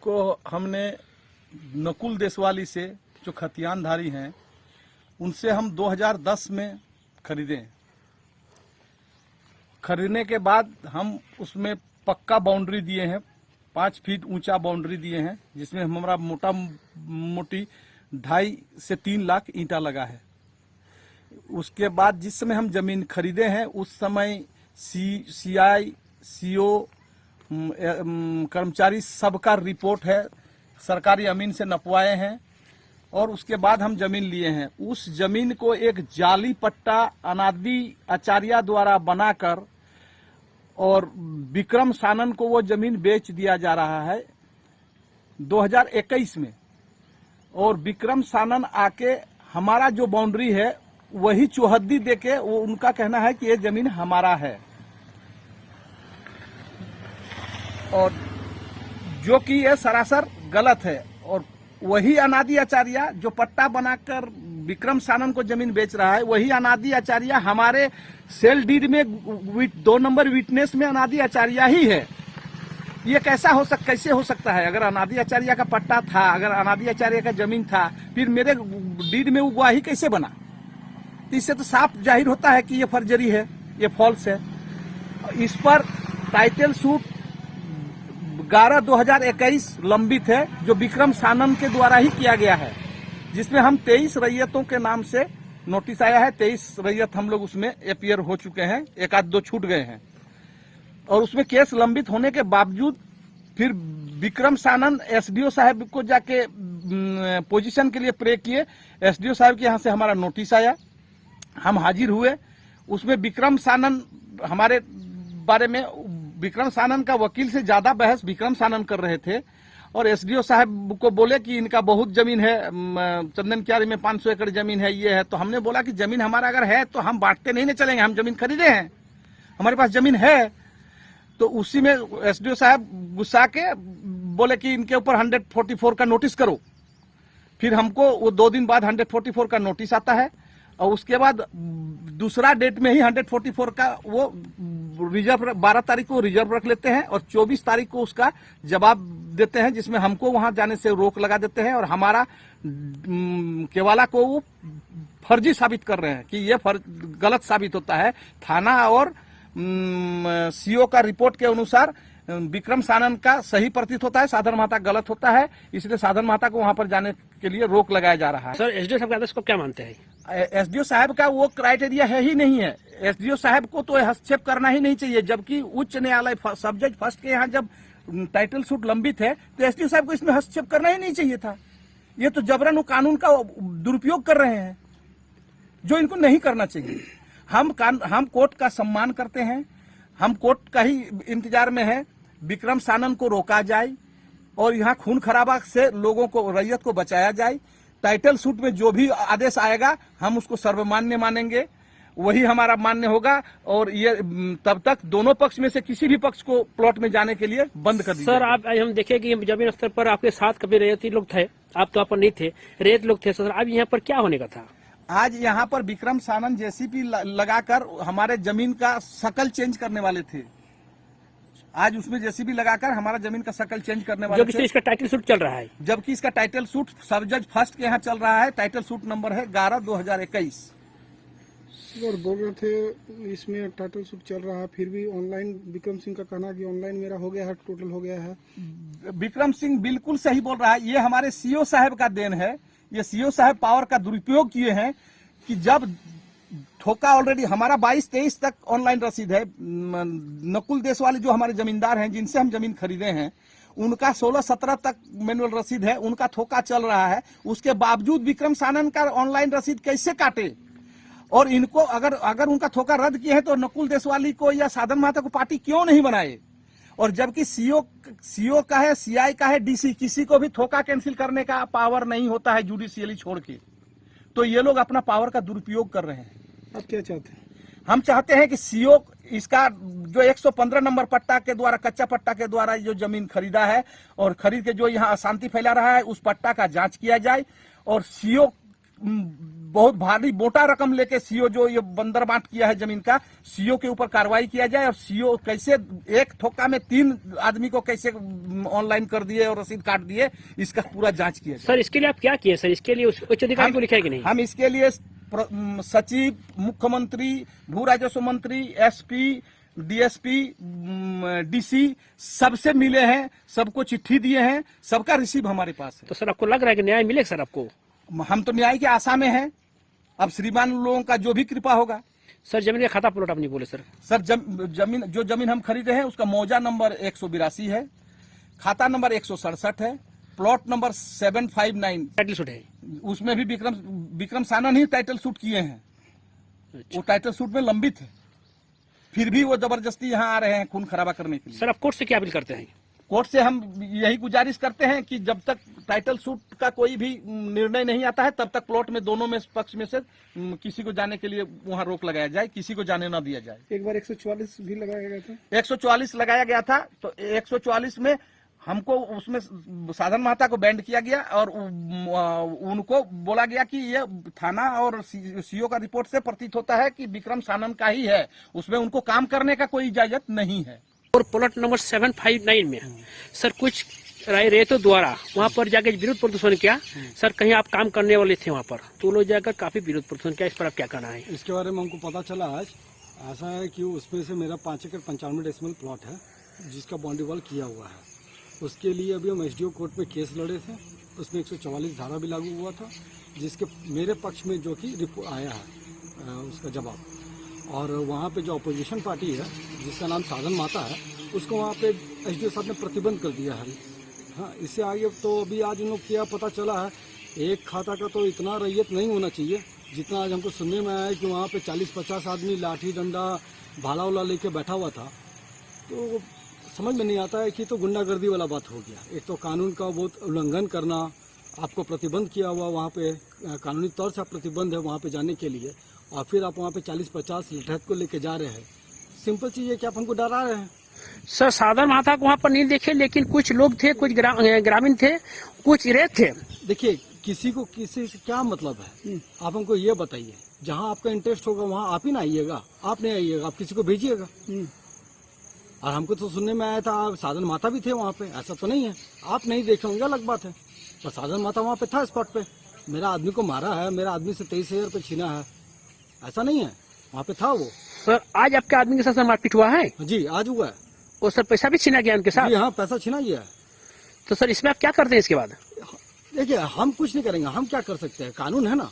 को हमने नकुल देशवाली से जो खतियानधारी हैं उनसे हम 2010 में खरीदे। खरीदने के बाद हम उसमें पक्का बाउंड्री दिए हैं, 5 फीट ऊंचा बाउंड्री दिए हैं, जिसमें हमारा मोटा मोटी 2.5 से 3 लाख ईंटा लगा है। उसके बाद जिस समय हम जमीन खरीदे हैं उस समय सीआई सीओ कर्मचारी सबका रिपोर्ट है, सरकारी अमीन से नपवाए हैं और उसके बाद हम जमीन लिए हैं। उस जमीन को एक जाली पट्टा अनादि आचार्य द्वारा बनाकर और विक्रम सानन को वो जमीन बेच दिया जा रहा है 2021 में। और विक्रम सानन आके हमारा जो बाउंड्री है वही चौहद्दी देके वो उनका कहना है कि ये जमीन हमारा है, और जो कि ये सरासर गलत है। और वही अनादि आचार्य जो पट्टा बनाकर विक्रम सानन को जमीन बेच रहा है, वही अनादि आचार्य हमारे सेल डीड में 2 नंबर विटनेस में अनादि आचार्य ही है। ये कैसे हो सकता है? अगर अनादि आचार्य का पट्टा था, अगर अनादि आचार्य का जमीन था, फिर मेरे डीड में वो गवाही कैसे बना? तो इससे तो साफ जाहिर होता है कि ये फर्जरी है, ये फॉल्स है। इस पर टाइटल सूट 11/2021 लंबित है, जो विक्रम सानन के द्वारा ही किया गया है, जिसमें हम 23 रैयतों के नाम से नोटिस आया है। 23 रैयत हम लोग उसमें अपीयर हो चुके हैं, 1-2 छूट गए हैं। और उसमें केस लंबित होने के बावजूद फिर विक्रम सानन एसडीओ साहब को जाके पोजीशन के लिए प्रे किए। एसडीओ साहब के यहाँ से हमारा नोटिस आया, हम हाजिर हुए। उसमें विक्रम सानन हमारे बारे में विक्रम सानन का वकील से ज्यादा बहस विक्रम सानन कर रहे थे और एसडीओ साहब को बोले कि इनका बहुत जमीन है, चंदन क्यारी में 500 एकड़ जमीन है, ये है। तो हमने बोला कि जमीन हमारा अगर है तो हम बांटते नहीं चलेंगे, हम जमीन खरीदे हैं, हमारे पास जमीन है। तो उसी में एसडीओ साहब गुस्सा के बोले कि इनके ऊपर 144 का नोटिस करो। फिर हमको वो 2 दिन बाद 144 का नोटिस आता है और उसके बाद दूसरा डेट में ही 144 का वो रिजर्व 12 तारीख को रिजर्व रख लेते हैं और 24 तारीख को उसका जवाब देते हैं, जिसमें हमको वहां जाने से रोक लगा देते हैं और हमारा केवाला को वो फर्जी साबित कर रहे हैं कि ये गलत साबित होता है। थाना और सीओ का रिपोर्ट के अनुसार विक्रम सानन का सही प्रतीत होता है, साधन महता गलत होता है, इसलिए साधन महता को वहां पर जाने के लिए रोक लगाया जा रहा है। सर, एसडीओ साहब के आदेश को क्या मानते हैं? एसडीओ साहब का वो क्राइटेरिया है ही नहीं है। एसडीओ साहब को तो हस्तक्षेप करना ही नहीं चाहिए, जबकि उच्च न्यायालय सब्जेक्ट फर्स्ट के यहाँ जब टाइटल सूट लंबित है तो एसडीओ साहब को इसमें हस्तक्षेप करना ही नहीं चाहिए था। ये तो जबरन कानून का दुरुपयोग कर रहे हैं, जो इनको नहीं करना चाहिए। हम कोर्ट का सम्मान करते हैं, हम कोर्ट का ही इंतजार में है, विक्रम सानन को रोका जाए और यहाँ खून खराबा से लोगों को, रैयत को बचाया जाए। टाइटल सूट में जो भी आदेश आएगा हम उसको सर्वमान्य मानेंगे, वही हमारा मान्य होगा। और ये तब तक दोनों पक्ष में से किसी भी पक्ष को प्लॉट में जाने के लिए बंद कर दीजिए। सर, आप हम देखे कि जमीन स्तर पर आपके साथ कभी रैयती लोग थे, आप तो आप नहीं थे, रैयत लोग थे। सर, अब यहाँ पर क्या होने का था? आज यहाँ पर विक्रम सानन जेसीपी लगाकर हमारे जमीन का शकल चेंज करने वाले थे। आज उसमें जेसीबी लगाकर हमारा जमीन का शकल चेंज करने वाले थे, इसका टाइटल सूट चल रहा है, जबकि इसका टाइटल सूट सब जज फर्स्ट के यहाँ चल रहा है। टाइटल सूट नंबर है 11/2021। और बोल रहे थे इसमें टाइटल सूट चल रहा है, फिर भी ऑनलाइन विक्रम सिंह का कहना कि ऑनलाइन मेरा हो गया है, टोटल हो गया है। विक्रम सिंह बिल्कुल सही बोल रहा है, ये हमारे सीओ साहब का देन है। ये सीओ साहब पावर का दुरुपयोग किए हैं कि जब ठोका ऑलरेडी हमारा 22-23 तक ऑनलाइन रसीद है। नकुल देशवाली जो हमारे जमींदार हैं, जिनसे हम जमीन खरीदे हैं, उनका 16-17 तक मैनुअल रसीद है, उनका ठोका चल रहा है। उसके बावजूद विक्रम सानन का ऑनलाइन रसीद कैसे काटे? और इनको अगर उनका ठोका रद्द किए हैं तो नकुल देशवाली को या साधन महता को पार्टी क्यों नहीं बनाए? और जबकि सीओ का है, सीआई का है, डीसी, किसी को भी ठोका कैंसिल करने का पावर नहीं होता है जुडिशियली छोड़ के। तो ये लोग अपना पावर का दुरुपयोग कर रहे हैं। आप क्या चाहते हैं? हम चाहते हैं कि सीओ इसका जो 115 नंबर पट्टा के द्वारा, कच्चा पट्टा के द्वारा जो जमीन खरीदा है और खरीद के जो यहाँ अशांति फैला रहा है, उस पट्टा का जांच किया जाए और सीओ बहुत भारी मोटा रकम लेके सीओ जो ये बंदर बांट किया है जमीन का, सीओ के ऊपर कार्रवाई किया जाए और सीओ कैसे एक ठोका में 3 आदमी को कैसे ऑनलाइन कर दिए और रसीद काट दिए, इसका पूरा जांच किया जाए। सर इसके लिए आप क्या किए सर? इसके लिए उच्च अधिकारी को लिखा है कि नहीं? हम इसके लिए सचिव, मुख्यमंत्री, भू राजस्व मंत्री, एसपी, डीएसपी, डीसी सबसे मिले हैं, सबको चिट्ठी दिए हैं, सबका रिसीव हमारे पास है। तो सर आपको लग रहा है कि न्याय मिलेगा सर आपको? हम तो न्याय की आशा में हैं, अब श्रीमान लोगों का जो भी कृपा होगा। सर जमीन का खाता प्लॉट आप नहीं बोले सर? सर जमीन हम खरीदे हैं उसका मौजा नंबर 182 है, खाता नंबर 167 है, प्लॉट नंबर 759। टाइटल शूट है उसमें भी विक्रम सानन ही टाइटल शूट किए हैं। वो टाइटल शूट में लंबित है, फिर भी वो जबरदस्ती यहाँ आ रहे हैं खून खराबा करने के लिए। सर आप कोर्ट से क्या अपील करते हैं? कोर्ट से हम यही गुजारिश करते हैं कि जब तक टाइटल सूट का कोई भी निर्णय नहीं आता है तब तक प्लॉट में दोनों में पक्ष में से किसी को जाने के लिए वहां रोक लगाया जाए, किसी को जाने न दिया जाए। एक बार 144 भी लगाया गया था। 144 लगाया गया था, तो 144 में हमको उसमें साधन महता को बैंड किया गया और उनको बोला गया कि ये थाना और सीओ का रिपोर्ट से प्रतीत होता है कि विक्रम सानन का ही है, उसमें उनको काम करने का कोई इजाजत नहीं है। और प्लॉट नंबर 759 में सर कुछ रेतों द्वारा वहाँ पर जाकर विरोध प्रदर्शन किया। सर कहीं आप काम करने वाले थे वहाँ पर, तो लोग जाकर काफी विरोध प्रदर्शन किया, इस पर आप क्या कहना है? इसके बारे में हमको पता चला आज ऐसा है कि उसमें से मेरा 5 एकड़ 95 डेसिमल प्लॉट है जिसका बाउंड्री वॉल किया हुआ है। उसके लिए अभी हम एसडीओ कोर्ट में केस लड़े थे, उसमें 144 धारा भी लागू हुआ था, जिसके मेरे पक्ष में जो कि रिपोर्ट आया है उसका जवाब। और वहाँ पे जो अपोजिशन पार्टी है जिसका नाम साधन माता है, उसको वहाँ पे एसडीओ साहब ने प्रतिबंध कर दिया है। हाँ, इससे आगे तो अभी आज उन लोग क्या पता चला है, एक खाता का तो इतना रैयत नहीं होना चाहिए जितना आज हमको सुनने में आया है कि वहाँ पे 40-50 आदमी लाठी डंडा भाला उला लेके बैठा हुआ था। तो समझ में नहीं आता है कि तो गुंडागर्दी वाला बात हो गया। एक तो कानून का बहुत उल्लंघन करना, आपको प्रतिबंध किया हुआ वहाँ पे, कानूनी तौर से आप प्रतिबंध है वहाँ पे जाने के लिए, और फिर आप वहाँ पे 40-50 लठैत को लेके जा रहे हैं। सिंपल चीज है कि आप हमको डरा रहे हैं। सर साधन माता को वहाँ पर नहीं देखे, लेकिन कुछ लोग थे, कुछ ग्रामीण थे, कुछ रेत थे। देखिए किसी को किसी से क्या मतलब है, आप हमको ये बताइए। जहाँ आपका इंटरेस्ट होगा वहाँ आप ही ना आइएगा, आप नहीं आइएगा, आप किसी को भेजिएगा। और हमको तो सुनने में आया था साधन माता भी थे वहाँ पे, ऐसा तो नहीं है। आप नहीं देखे होंगे अलग बात है, पर साधन माता वहाँ पे था स्पॉट पे। मेरा आदमी को मारा है, मेरा आदमी से 23,000 रुपये छीना है, ऐसा नहीं है, वहाँ पे था वो। सर आज आपके आदमी के साथ मारपीट हुआ है? जी आज हुआ है। और सर पैसा भी छीना गया उनके साथ? जी हाँ, पैसा छीना गया है। तो सर इसमें आप क्या करते हैं इसके बाद? देखिए हम कुछ नहीं करेंगे, हम क्या कर सकते हैं, कानून है ना,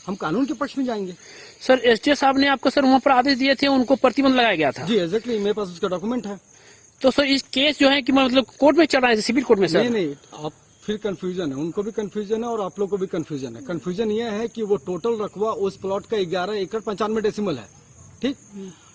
हम कानून के पक्ष में जाएंगे। सर एसडीओ साहब ने आपको सर वहाँ पर आदेश दिए थे, उनको प्रतिबंध लगाया गया था? जी एग्जैक्टली, मेरे पास उसका डॉक्यूमेंट है। तो सर इस केस जो है कि मतलब कोर्ट में चल रहा है, सिविल कोर्ट में सर? नहीं, आप फिर कंफ्यूजन है, उनको भी कंफ्यूजन है और आप लोग को भी कंफ्यूजन है। कंफ्यूजन ये है कि वो टोटल रकबा उस प्लॉट का 11 एकड़ 95 डेसिमल है, ठीक,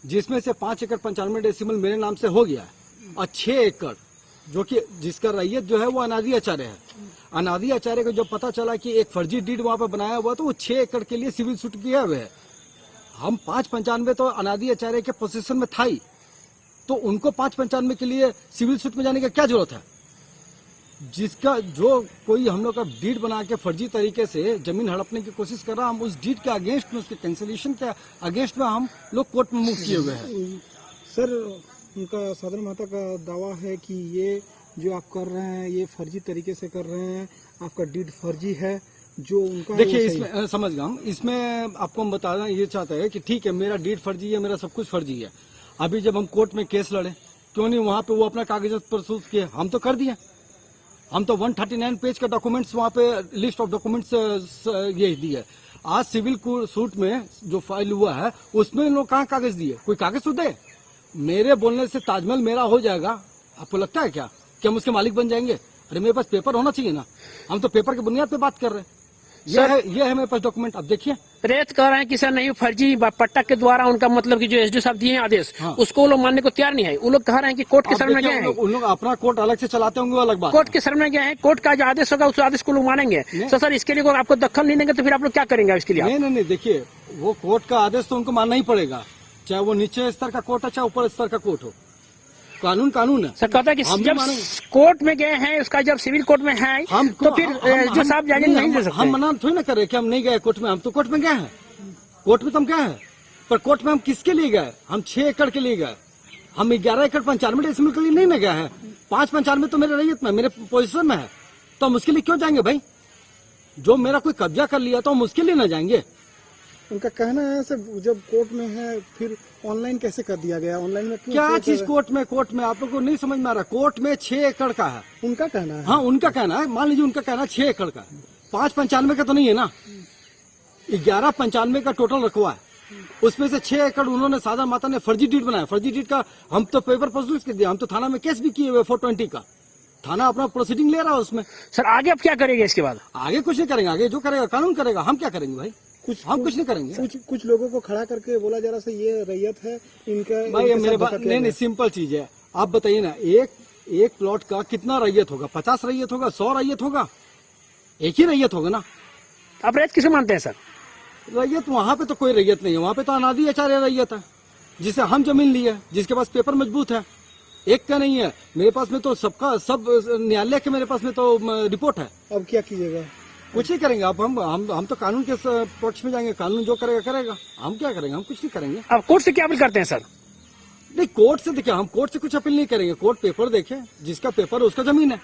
जिसमें से 5 एकड़ 95 डेसिमल मेरे नाम से हो गया है, और 6 एकड़ जो कि जिसका रैयत जो है वो अनादि आचार्य है। अनादि आचार्य को जब पता चला कि एक फर्जी डीड वहां पर बनाया हुआ, तो वो 6 एकड़ के लिए सिविल सूट किया हुआ है। हम 595 तो अनादि आचार्य के पोजीशन में था ही, तो उनको 595 के लिए सिविल सूट में जाने की क्या जरूरत है? जिसका जो कोई हम लोग का डीड बना के फर्जी तरीके से जमीन हड़पने की कोशिश कर रहा, हम उस डीड के अगेंस्ट में, उसके कैंसिलेशन के अगेंस्ट में हम लोग कोर्ट में मूव किए हुए हैं। सर उनका साधन माता का दावा है कि ये जो आप कर रहे हैं ये फर्जी तरीके से कर रहे हैं, आपका डीड फर्जी है, जो उनका देखिए इसमें समझ गया हम, इसमें आपको हम बताना ये चाहते हैं कि ठीक है मेरा डीड फर्जी है, मेरा सब कुछ फर्जी है। अभी जब हम कोर्ट में केस लड़े, क्यों नहीं वहाँ पे वो अपना कागजात प्रस्तुत किए? हम तो कर दिए, हम तो 139 पेज का डॉक्यूमेंट्स वहाँ पे लिस्ट ऑफ डॉक्यूमेंट्स ये दिए। आज सिविल सूट में जो फाइल हुआ है उसमें लोग कहाँ कागज दिए? कोई कागज तो दे। मेरे बोलने से ताजमहल मेरा हो जाएगा, आपको लगता है क्या कि हम उसके मालिक बन जाएंगे? अरे मेरे पास पेपर होना चाहिए ना, हम तो पेपर की बुनियाद पे बात कर रहे हैं। ये है मेरे पास डॉक्यूमेंट, अब देखिए। रेत कह रहे हैं कि सर नहीं, फर्जी पट्टा के द्वारा उनका मतलब कि जो एसडीओ साहब दिए हैं आदेश, हाँ। उसको वो लोग मानने को तैयार नहीं है। वो लोग कह रहे हैं कि कोर्ट के शरण में गए हैं। उन लोग अपना कोर्ट अलग से चलाते होंगे, वो अलग बात। कोर्ट के शरण में गए हैं, कोर्ट का जो आदेश होगा उस आदेश को लोग मानेंगे। तो सर इसके लिए आपको दखल नहीं देंगे तो फिर आप लोग क्या करेंगे इसके लिए? नहीं, देखिए वो कोर्ट का आदेश तो उनको मानना ही पड़ेगा, चाहे वो नीचे स्तर का कोर्ट हो चाहे ऊपर स्तर का कोर्ट हो। कानून कानून है। सर कहता है कि हम भी जब मानेंगे। कोर्ट में गए हैं, उसका जब सिविल कोर्ट में है तो फिर जो साहब जामीन नहीं दे सकते। हम मना थोड़ी ना कर रहे कि हम नहीं गए कोर्ट में, हम तो कोर्ट में गए हैं, कोर्ट में तो हम गए हैं, पर कोर्ट में हम किसके लिए गए? हम 6 एकड़ के लिए गए, हम 11 एकड़ 95 डेसिमल के लिए नहीं ना गए हैं। 595 तो मेरे रैयत में, मेरे पोजीशन में है, तो हम उसके लिए क्यों जाएंगे भाई? जो मेरा कोई कब्जा कर लिया तो हम उसके लिए ना जाएंगे। उनका कहना है सर जब कोर्ट में है फिर ऑनलाइन कैसे कर दिया गया? ऑनलाइन में क्यों क्या क्यों चीज कर- कोर्ट में आप लोग को नहीं समझ में आ रहा? कोर्ट में 6 एकड़ का है। उनका कहना है। हाँ उनका कहना है, मान लीजिए उनका कहना है 6 एकड़ का, 595 का तो नहीं है ना, 1195 का टोटल रखवा है। उसमें से 6 एकड़ उन्होंने साधन माता ने फर्जी डीड बनाया। फर्जी डीड का हम तो पेपर प्रोड्यूस कर दिया, हम तो थाना में केस भी किए हुए 420 का, थाना अपना प्रोसीडिंग ले रहा है उसमें। सर आगे अब क्या करेंगे इसके बाद? आगे कुछ नहीं करेंगे, आगे जो करेगा कानून करेगा, हम क्या करेंगे भाई? हम कुछ नहीं करेंगे। कुछ लोगों को खड़ा करके बोला जा रहा है ये रैयत है इनका, भाई ये इनके मेरे साथ बात धोखा किया नहीं गया। सिंपल चीज है। आप बताइए ना, एक प्लॉट का कितना रैयत होगा? 50 रैयत होगा, 100 रैयत होगा? एक ही रैयत होगा ना। आप रैयत किसे मानते हैं सर? रैयत वहाँ पे तो कोई रैयत नहीं है, वहाँ पे तो अनादि आचार्य रैयत है, जिसे हम जमीन लिए, जिसके पास पेपर मजबूत है। एक का नहीं है मेरे पास में, तो सबका सब न्यायालय के मेरे पास में तो रिपोर्ट है। अब क्या कीजिएगा? कुछ नहीं करेंगे। अब हम तो कानून के पक्ष में जाएंगे, कानून जो करेगा करेगा, हम क्या करेंगे? हम कुछ नहीं करेंगे। आप कोर्ट से क्या अपील करते हैं सर? नहीं कोर्ट से देखिए, हम कोर्ट से कुछ अपील नहीं करेंगे। कोर्ट पेपर देखे, जिसका पेपर उसका जमीन है।